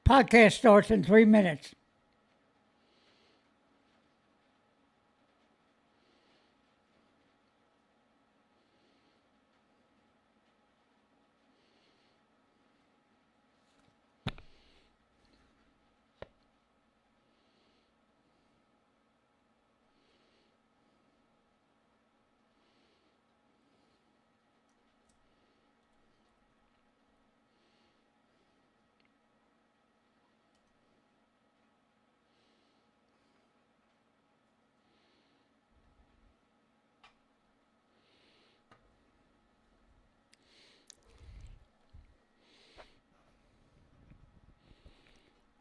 Podcast starts in 3 minutes.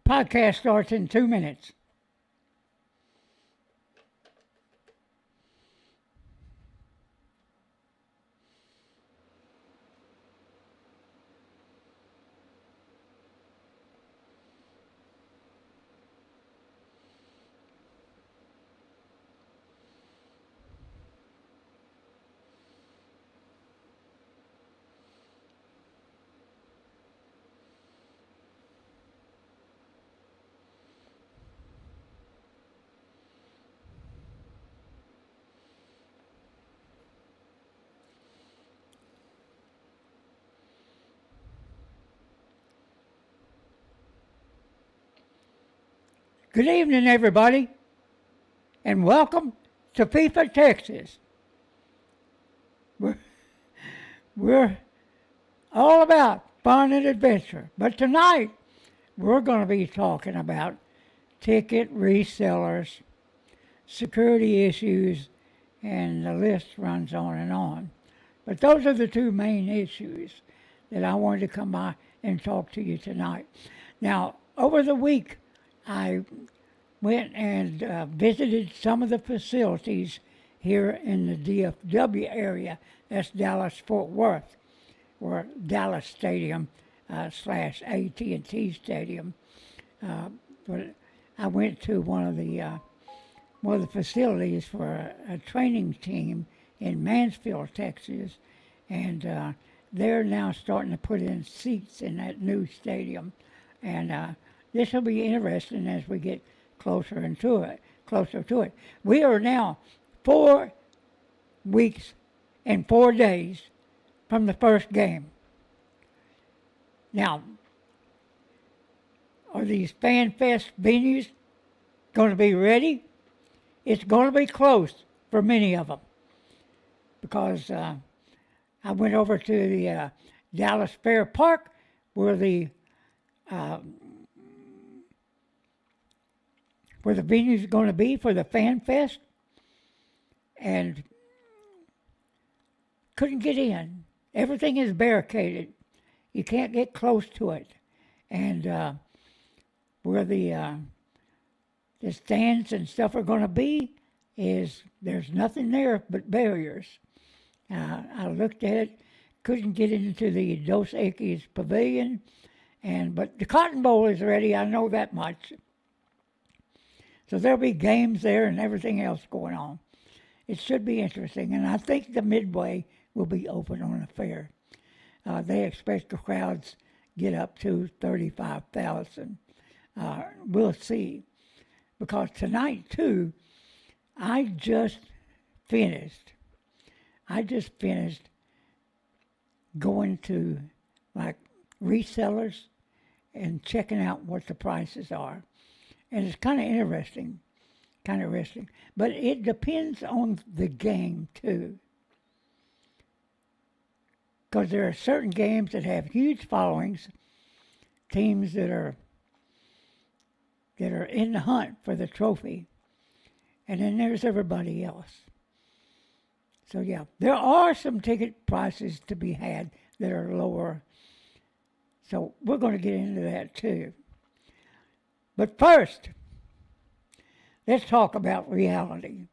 Podcast starts in 2 minutes. Good evening, everybody, and welcome to FIFA Texas. We're all about fun and adventure, but tonight we're going to be talking about ticket resellers, security issues, and the list runs on and on. But those are the two main issues that I wanted to come by and talk to you tonight. Now, over the week, I went and visited some of the facilities here in the DFW area. That's Dallas-Fort Worth, or Dallas Stadium slash AT&T Stadium. But I went to one of the facilities for a training team in Mansfield, Texas, and they're now starting to put in seats in that new stadium, and this will be interesting as we get closer to it. We are now 4 weeks and 4 days from the first game. Now, are these Fan Fest venues going to be ready? It's going to be close for many of them, because I went over to the Dallas Fair Park where the venue is going to be for the Fan Fest, and couldn't get in. Everything is barricaded. You can't get close to it. And where the stands and stuff are going to be is there's nothing there but barriers. I looked at it, couldn't get into the Dos Equis Pavilion, but the Cotton Bowl is ready. I know that much. So there'll be games there and everything else going on. It should be interesting, and I think the Midway will be open on the fair. They expect the crowds get up to 35,000. We'll see. Because tonight, too, I just finished going to, like, resellers and checking out what the prices are. And it's kind of interesting. But it depends on the game, too. Because there are certain games that have huge followings, teams that are in the hunt for the trophy. And then there's everybody else. So, yeah, there are some ticket prices to be had that are lower. So we're going to get into that, too. But first, let's talk about reality.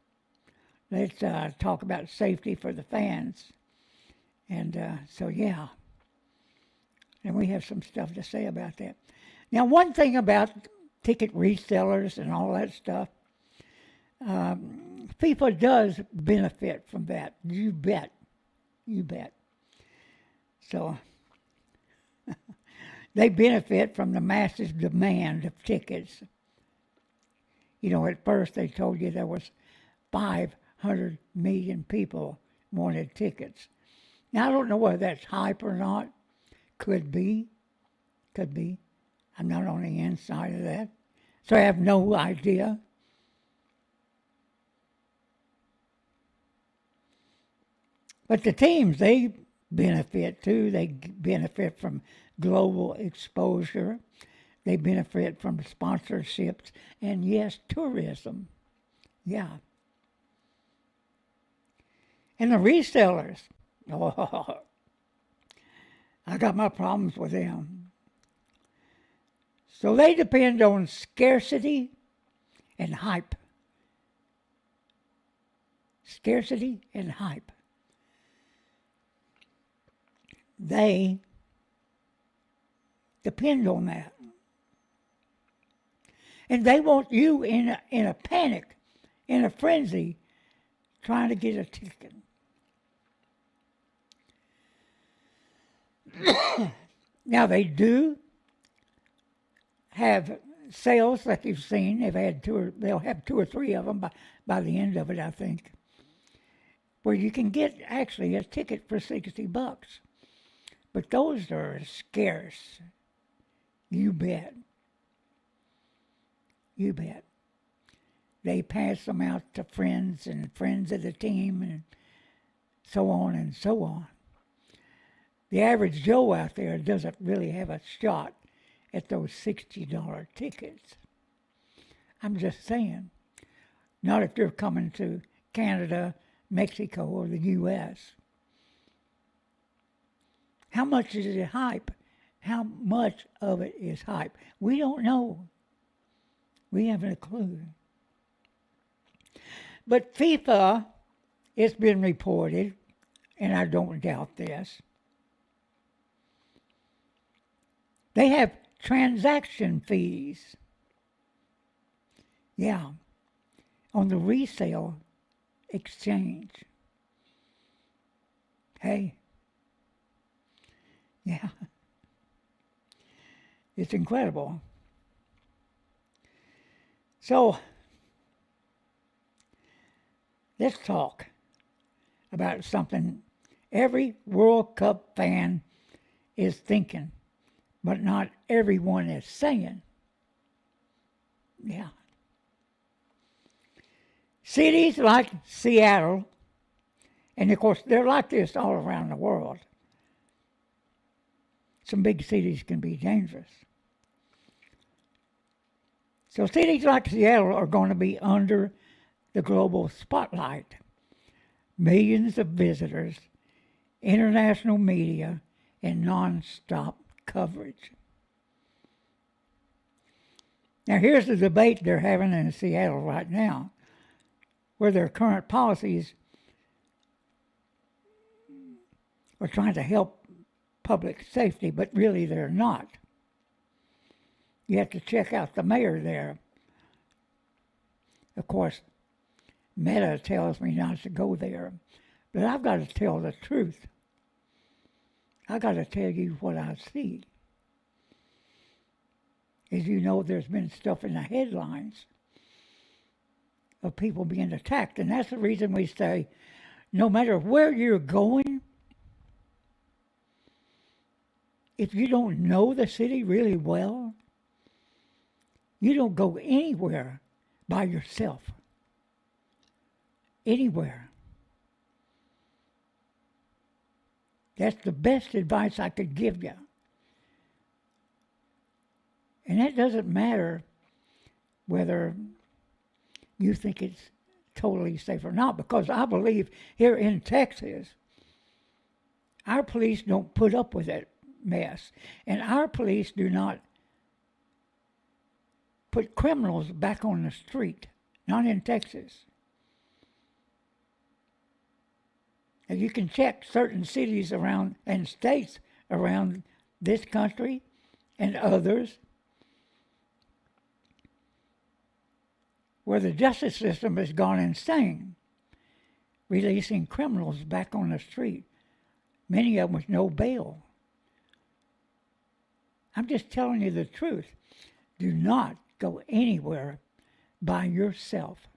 Let's talk about safety for the fans. And so, yeah. And we have some stuff to say about that. Now, one thing about ticket resellers and all that stuff, FIFA does benefit from that. You bet. So, They benefit from the massive demand of tickets. You know, at first they told you there was 500 million people wanted tickets. Now, I don't know whether that's hype or not. Could be. Could be. I'm not on the inside of that. So I have no idea. But the teams, they benefit too. They benefit from global exposure. They benefit from sponsorships and, yes, tourism. Yeah. And the resellers, oh, I got my problems with them. So they depend on scarcity and hype. Scarcity and hype. They depend on that. And they want you in a panic, in a frenzy, trying to get a ticket. Now they do have sales like you've seen. They'll have 2 or 3 of them by the end of it, I think, where you can get actually a ticket for $60. But those are scarce. You bet. You bet. They pass them out to friends and friends of the team and so on and so on. The average Joe out there doesn't really have a shot at those $60 tickets. I'm just saying. Not if you're coming to Canada, Mexico, or the U.S. How much is it hype? How much of it is hype? We don't know. We haven't a clue. But FIFA, it's been reported, and I don't doubt this, they have transaction fees. Yeah, on the resale exchange. Hey. Yeah. It's incredible. So, let's talk about something every World Cup fan is thinking, but not everyone is saying. Yeah. Cities like Seattle, and of course they're like this all around the world. Some big cities can be dangerous. So cities like Seattle are going to be under the global spotlight. Millions of visitors, international media, and non-stop coverage. Now here's the debate they're having in Seattle right now, where their current policies are trying to help public safety, but really they're not. You have to check out the mayor there. Of course, Meta tells me not to go there, but I've got to tell the truth. I've got to tell you what I see. As you know, there's been stuff in the headlines of people being attacked, and that's the reason we say, no matter where you're going, if you don't know the city really well, you don't go anywhere by yourself. Anywhere. That's the best advice I could give you. And that doesn't matter whether you think it's totally safe or not, because I believe here in Texas, our police don't put up with that mess. And our police do not put criminals back on the street. Not in Texas. And you can check certain cities around and states around this country and others where the justice system has gone insane, releasing criminals back on the street, many of them with no bail. I'm just telling you the truth. Do not go anywhere by yourself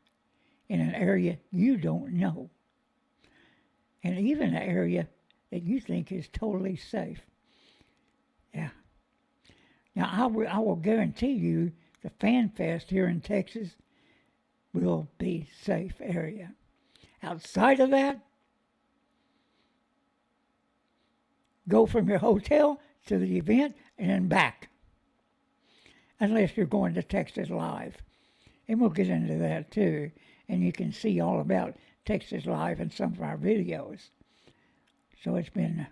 in an area you don't know, and even an area that you think is totally safe. Yeah. Now, I will guarantee you the Fan Fest here in Texas will be safe area. Outside of that, go from your hotel to the event and then back. Unless you're going to Texas Live. And we'll get into that too. And you can see all about Texas Live in some of our videos. So it's been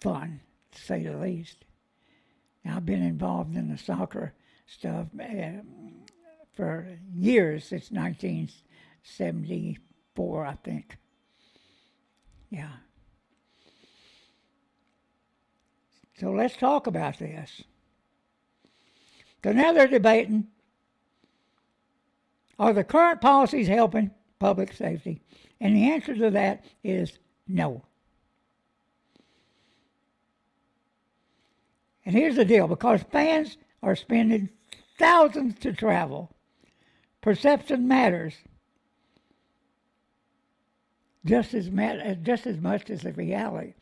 fun, to say the least. Now, I've been involved in the soccer stuff for years, since 1974, I think. Yeah. So let's talk about this. So now they're debating, are the current policies helping public safety? And the answer to that is no. And here's the deal, because fans are spending thousands to travel, perception matters just as much as the reality.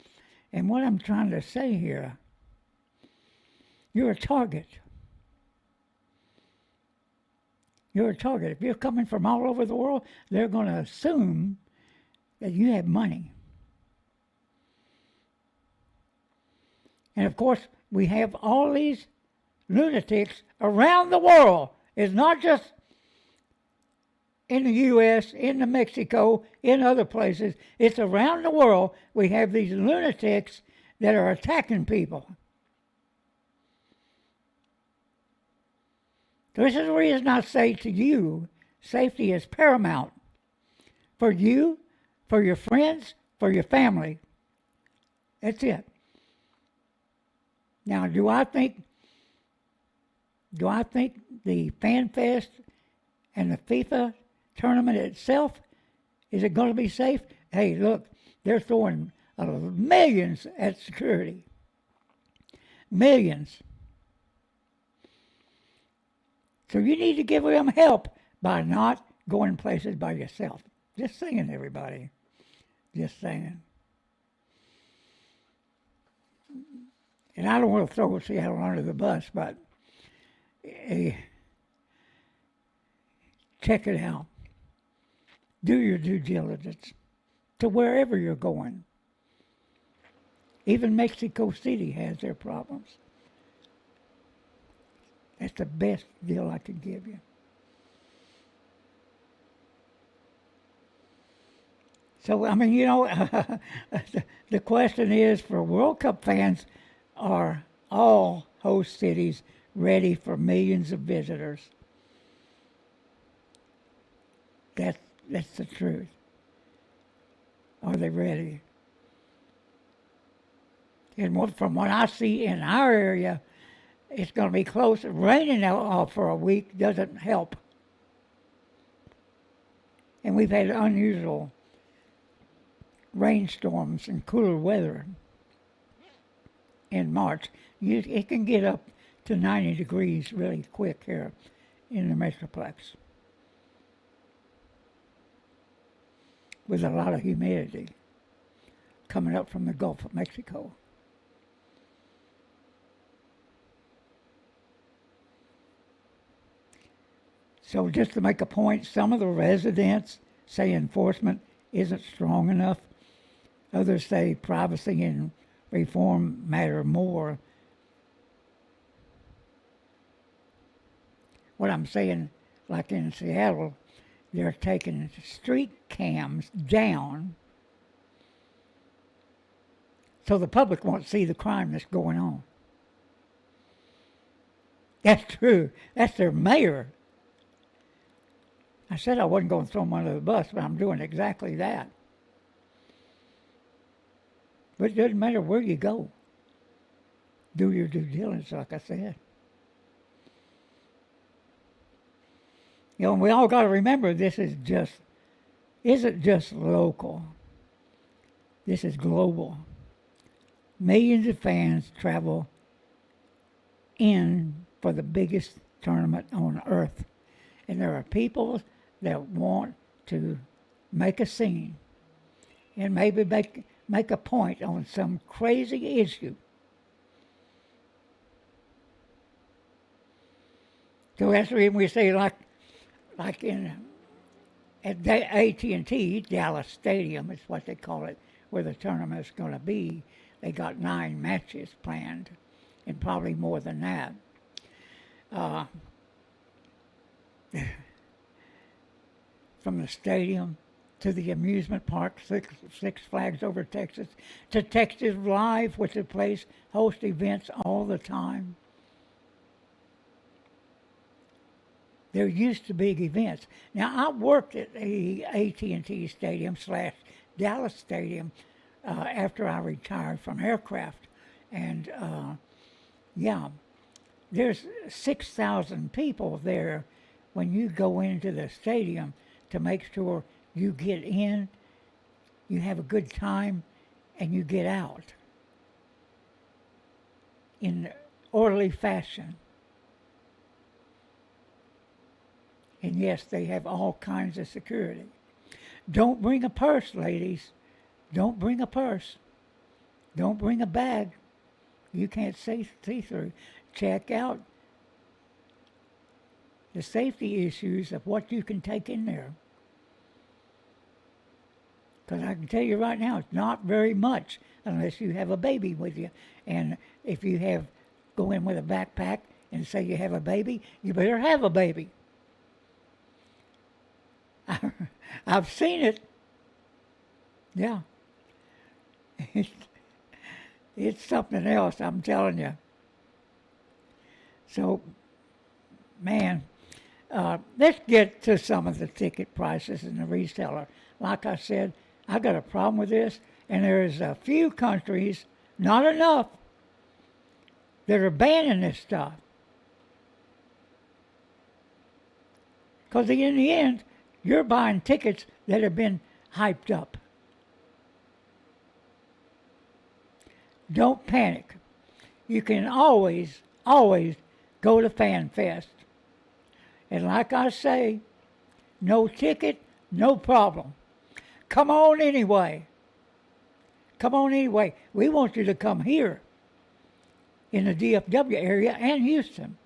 And what I'm trying to say here, you're a target. You're a target. If you're coming from all over the world, they're going to assume that you have money. And of course, we have all these lunatics around the world. It's not just in the U.S., in Mexico, in other places. It's around the world. We have these lunatics that are attacking people. So this is the reason I say to you, safety is paramount. For you, for your friends, for your family. That's it. Now, do I think the Fan Fest and the FIFA tournament itself, is it going to be safe? Hey, look, they're throwing millions at security. Millions. So you need to give them help by not going places by yourself. Just saying, everybody. Just saying. And I don't want to throw Seattle under the bus, but check it out. Do your due diligence to wherever you're going. Even Mexico City has their problems. That's the best deal I can give you. So, I mean, you know, the question is, for World Cup fans, are all host cities ready for millions of visitors? That's the truth. Are they ready? And from what I see in our area, it's going to be close. Raining out for a week doesn't help. And we've had unusual rainstorms and cooler weather in March. It can get up to 90 degrees really quick here in the Metroplex, with a lot of humidity coming up from the Gulf of Mexico. So just to make a point, some of the residents say enforcement isn't strong enough. Others say privacy and reform matter more. What I'm saying, like in Seattle, they're taking street cams down so the public won't see the crime that's going on. That's true. That's their mayor. I said I wasn't going to throw him under the bus, but I'm doing exactly that. But it doesn't matter where you go. Do your due diligence, like I said. You know, and we all got to remember this isn't just local. This is global. Millions of fans travel in for the biggest tournament on earth. And there are people that want to make a scene and maybe make a point on some crazy issue. So that's the reason we say like in at AT&T Dallas Stadium is what they call it, where the tournament's going to be. They got 9 matches planned, and probably more than that. From the stadium to the amusement park, Six Flags over Texas, to Texas Live, which is a place host events all the time. There used to be events. Now, I worked at the AT&T Stadium / Dallas Stadium after I retired from aircraft. And, yeah, there's 6,000 people there when you go into the stadium to make sure you get in, you have a good time, and you get out in orderly fashion. And yes, they have all kinds of security. Don't bring a purse, ladies. Don't bring a purse. Don't bring a bag. You can't see through. Check out the safety issues of what you can take in there. Because I can tell you right now, it's not very much unless you have a baby with you. And if you go in with a backpack and say you have a baby, you better have a baby. I've seen it. Yeah. It's something else, I'm telling you. So, man, let's get to some of the ticket prices and the reseller. Like I said, I got a problem with this, and there's a few countries, not enough, that are banning this stuff. Because in the end, you're buying tickets that have been hyped up. Don't panic. You can always go to Fan Fest. And like I say, no ticket, no problem. Come on anyway. Come on anyway. We want you to come here in the DFW area and Houston.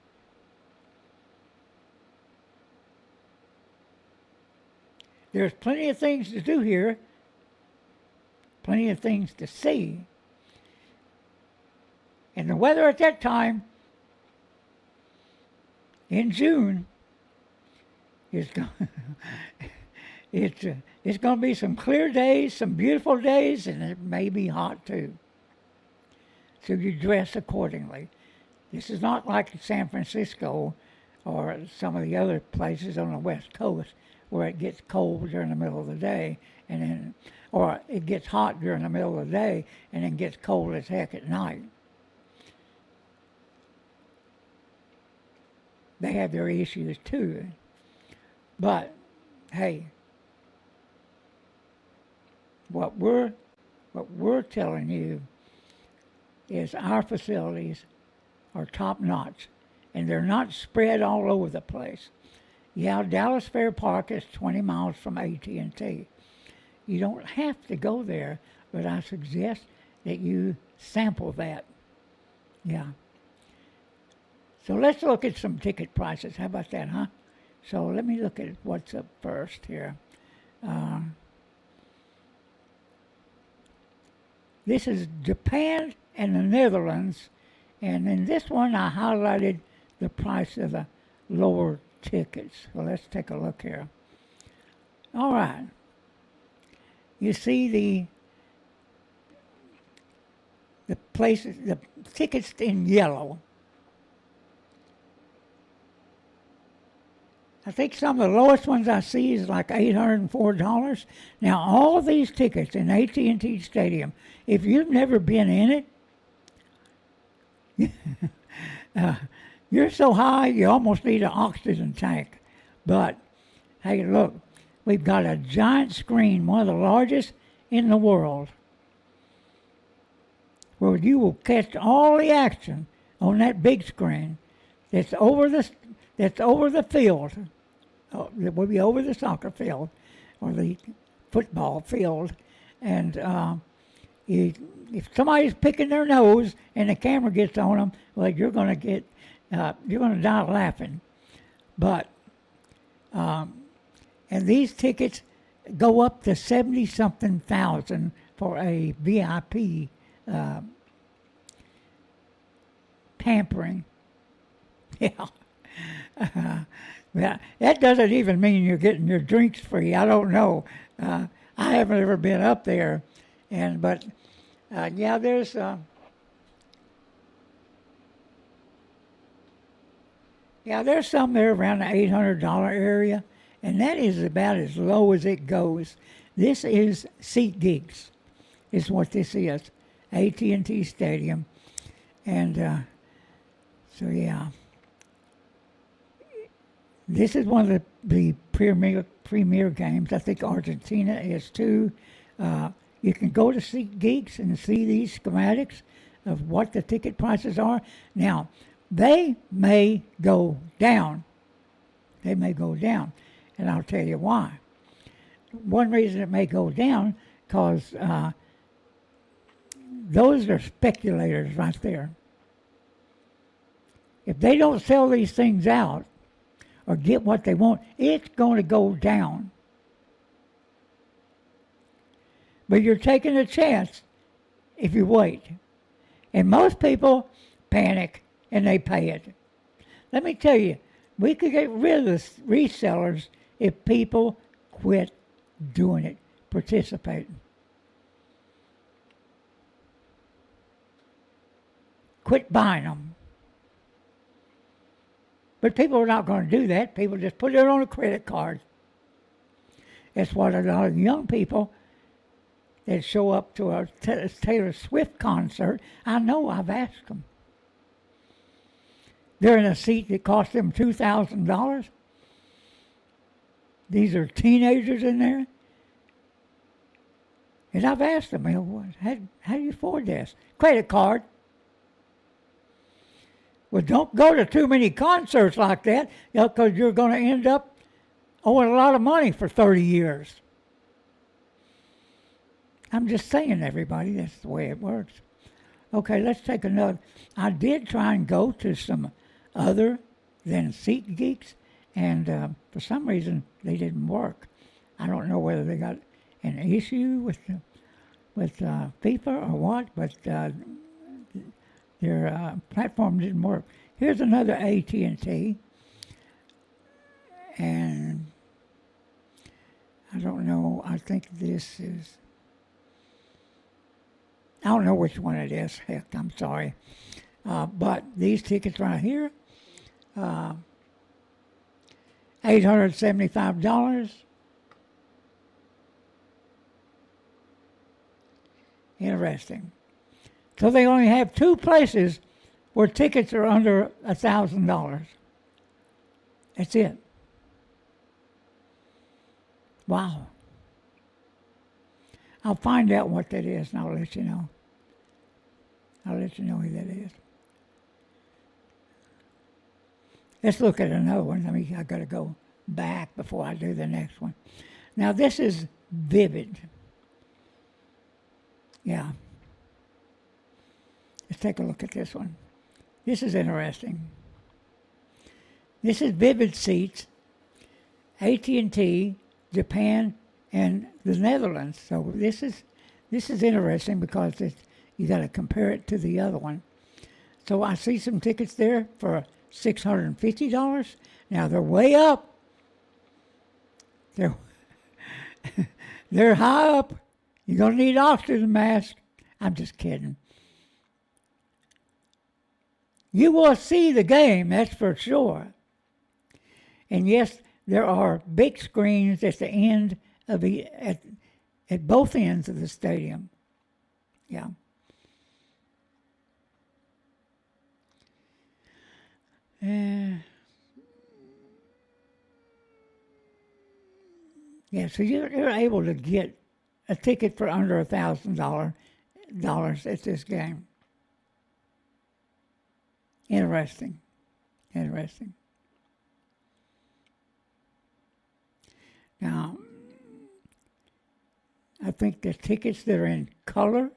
There's plenty of things to do here, plenty of things to see. And the weather at that time, in June, is it's going to be some clear days, some beautiful days, and it may be hot too. So you dress accordingly. This is not like San Francisco or some of the other places on the West Coast where it gets cold during the middle of the day, or it gets hot during the middle of the day and then gets cold as heck at night. They have their issues too. But, hey, what we're telling you is our facilities are top notch, and they're not spread all over the place. Yeah, Dallas Fair Park is 20 miles from AT&T. You don't have to go there, but I suggest that you sample that. Yeah. So let's look at some ticket prices. How about that, huh? So let me look at what's up first here. This is Japan and the Netherlands. And in this one, I highlighted the price of the lower tickets. So let's take a look here. All right. You see the places, the tickets in yellow. I think some of the lowest ones I see is like $804. Now, all these tickets in AT&T Stadium, if you've never been in it, you're so high you almost need an oxygen tank. But, hey, look, we've got a giant screen, one of the largest in the world. where you will catch all the action on that big screen that's over the field. It will be over the soccer field or the football field, and if somebody's picking their nose and the camera gets on them, well, you're going to die laughing. But and these tickets go up to 70-something thousand for a VIP pampering. Yeah. Yeah, that doesn't even mean you're getting your drinks free. I don't know. I haven't ever been up there, but yeah, there's some there around the $800 area, and that is about as low as it goes. This is SeatGeeks, is what this is, AT&T Stadium, and so yeah. This is one of the premier games. I think Argentina is too. You can go to SeatGeeks and see these schematics of what the ticket prices are. Now, they may go down. They may go down, and I'll tell you why. One reason it may go down, because those are speculators right there. If they don't sell these things out, or get what they want, it's going to go down. But you're taking a chance if you wait. And most people panic and they pay it. Let me tell you, we could get rid of the resellers if people quit doing it, participating. Quit buying them. But people are not going to do that. People just put it on a credit card. That's what a lot of young people that show up to a Taylor Swift concert, I know, I've asked them. They're in a seat that cost them $2,000. These are teenagers in there. And I've asked them, how do you afford this? Credit card. Well, don't go to too many concerts like that, because you're going to end up owing a lot of money for 30 years. I'm just saying, everybody, that's the way it works. Okay, let's take another. I did try and go to some other than SeatGeeks, and for some reason they didn't work. I don't know whether they got an issue with FIFA or what, but their platform didn't work. Here's another AT&T, and I don't know. I think this is. I don't know which one it is. Heck, I'm sorry, but these tickets right here, $875. Interesting. So they only have two places where tickets are under $1,000. That's it. Wow. I'll find out what that is, and I'll let you know. I'll let you know who that is. Let's look at another one. I got to go back before I do the next one. Now, this is Vivid. Yeah. Let's take a look at this one. This is interesting. This is Vivid Seats, AT&T, Japan, and the Netherlands. So this is interesting because you got to compare it to the other one. So I see some tickets there for $650. Now they're way up. They're high up. You're gonna need oxygen mask. I'm just kidding. You will see the game, that's for sure. And yes, there are big screens at the end of at both ends of the stadium. Yeah. Yeah, so you're able to get a ticket for under $1,000 at this game. Interesting. Interesting. Now, I think the tickets that are in color,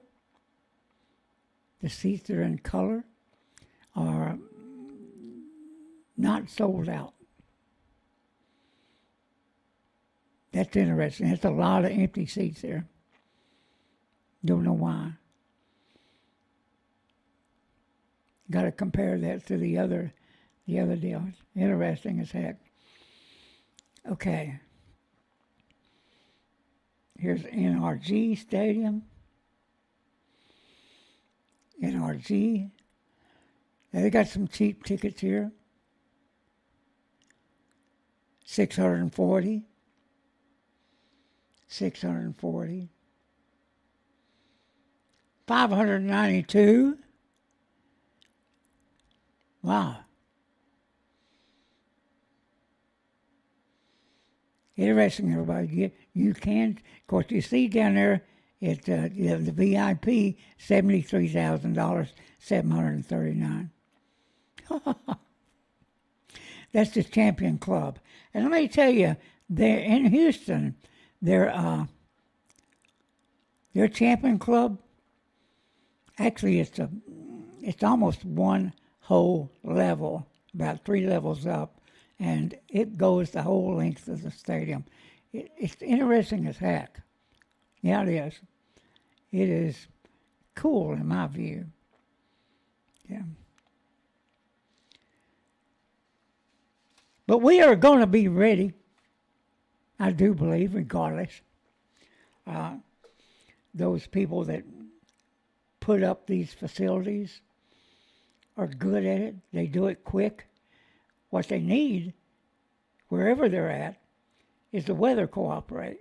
the seats that are in color, are not sold out. That's interesting. There's a lot of empty seats there. Don't know why. Got to compare that to the other deals. Interesting as heck. Okay. Here's NRG Stadium. NRG. They got some cheap tickets here. $640. $592. Wow. Interesting, everybody. You can, of course, you see down there at the VIP, $73,000, $739. That's the Champion Club. And let me tell you, they're in Houston, their Champion Club, actually it's almost one whole level, about 3 levels up, and it goes the whole length of the stadium. It's interesting as heck. Yeah, it is. It is cool in my view. Yeah. But we are going to be ready, I do believe, regardless. Those people that put up these facilities are good at it. They do it quick. What they need, wherever they're at, is the weather cooperate.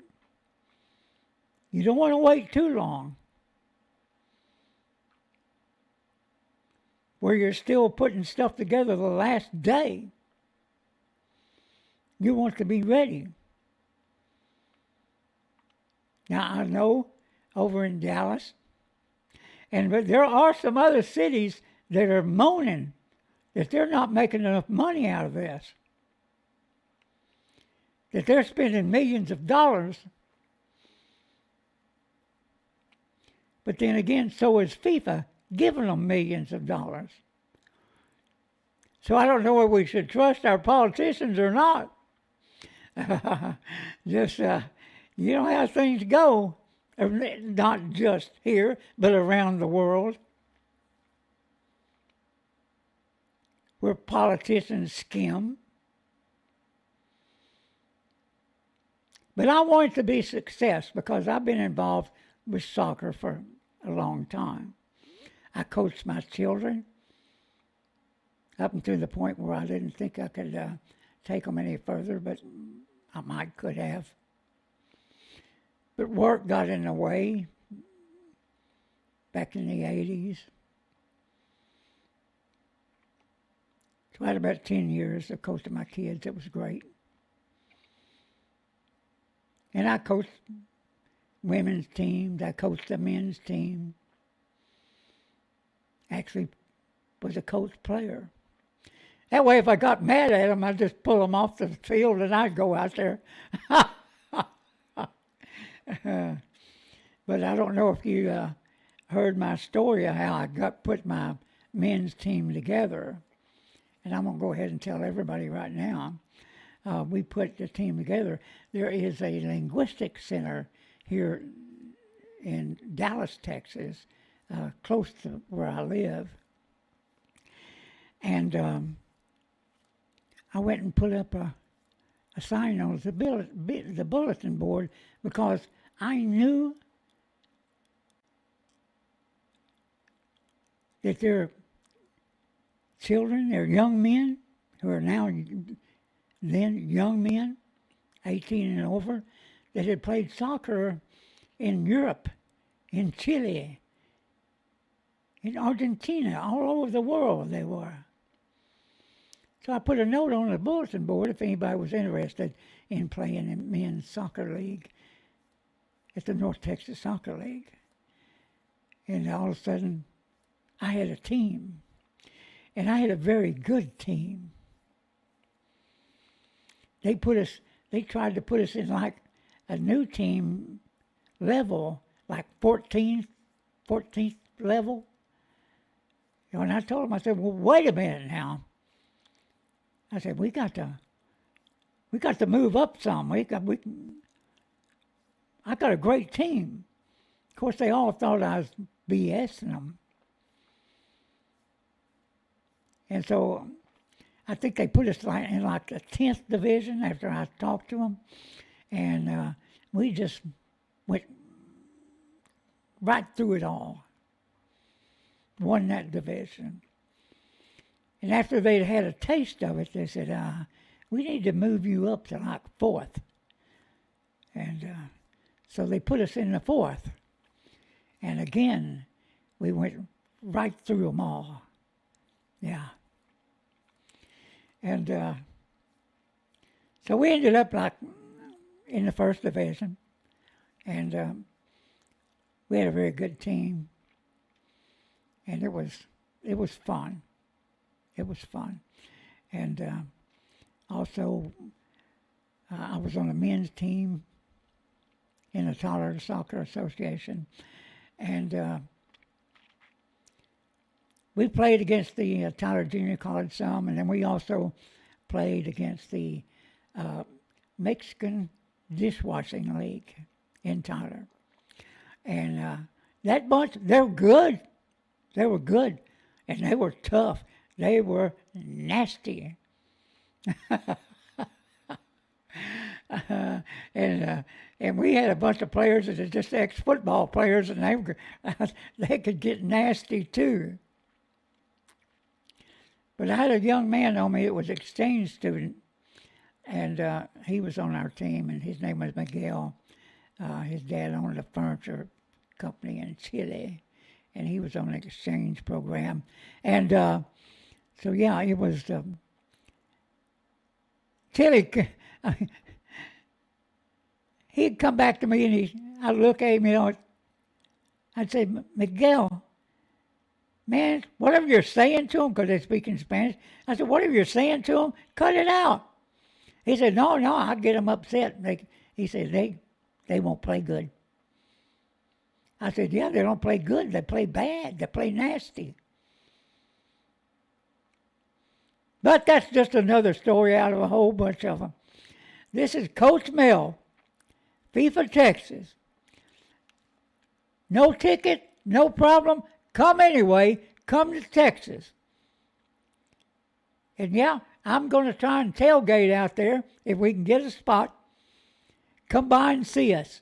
You don't want to wait too long where you're still putting stuff together the last day. You want to be ready. Now, I know over in Dallas, but there are some other cities that are moaning that they're not making enough money out of this, that they're spending millions of dollars. But then again, so is FIFA giving them millions of dollars. So I don't know if we should trust our politicians or not. Just, you know how things go, not just here, but around the world, where politicians skim. But I want it to be a success because I've been involved with soccer for a long time. I coached my children up until the point where I didn't think I could take them any further, but I could have. But work got in the way back in the 80s. So I had about 10 years of coaching my kids. It was great. And I coached women's teams. I coached the men's team. Actually was a coach player. That way, if I got mad at them, I'd just pull them off the field and I'd go out there. But I don't know if you heard my story of how I put my men's team together. And I'm going to go ahead and tell everybody right now. We put the team together. There is a linguistics center here in Dallas, Texas, close to where I live. And I went and put up a sign on the bulletin board because I knew that there are children, there are young men who are now then young men, 18 and over, that had played soccer in Europe, in Chile, in Argentina, all over the world they were. So I put a note on the bulletin board if anybody was interested in playing in men's soccer league at the North Texas Soccer League. And all of a sudden, I had a team. and I had a very good team. They tried to put us in like a new team level, like 14th level. And I told them, I said, well, wait a minute now. I said, we got to move up some. I got a great team. Of course, they all thought I was BSing them. And so I think they put us in like the 10th division after I talked to them. And we just went right through it all. Won that division. And after they'd had a taste of it, they said, we need to move you up to like 4th. And so they put us in the 4th. And again, we went right through them all. Yeah. And so we ended up like in the 1st division. And we had a very good team. And it was fun. It was fun. And also, I was on the men's team in the Tyler Soccer Association. And we played against the Tyler Junior College some, and then we also played against the Mexican Dishwashing League in Tyler. And that bunch, they were good. They were good. And they were tough. They were nasty. And we had a bunch of players that are just ex-football players, and they could get nasty too. But I had a young man on me that was an exchange student, and he was on our team, and his name was Miguel. His dad owned a furniture company in Chile, and he was on an exchange program. And so, yeah, it was Chile. He'd come back to me, and I'd look at him, I'd say, Miguel, man, whatever you're saying to them, because they speak in Spanish, I said, whatever you're saying to them, cut it out. He said, no, I'll get them upset. He said, they won't play good. I said, yeah, they don't play good. They play bad. They play nasty. But that's just another story out of a whole bunch of them. This is Coach Mel, FIFA Texas. No ticket, no problem. Come anyway. Come to Texas. And yeah, I'm going to try and tailgate out there if we can get a spot. Come by and see us.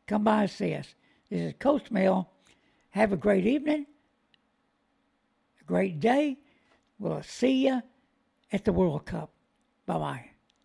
Come by and see us. This is Coach Mel. Have a great evening. A great day. We'll see you at the World Cup. Bye-bye.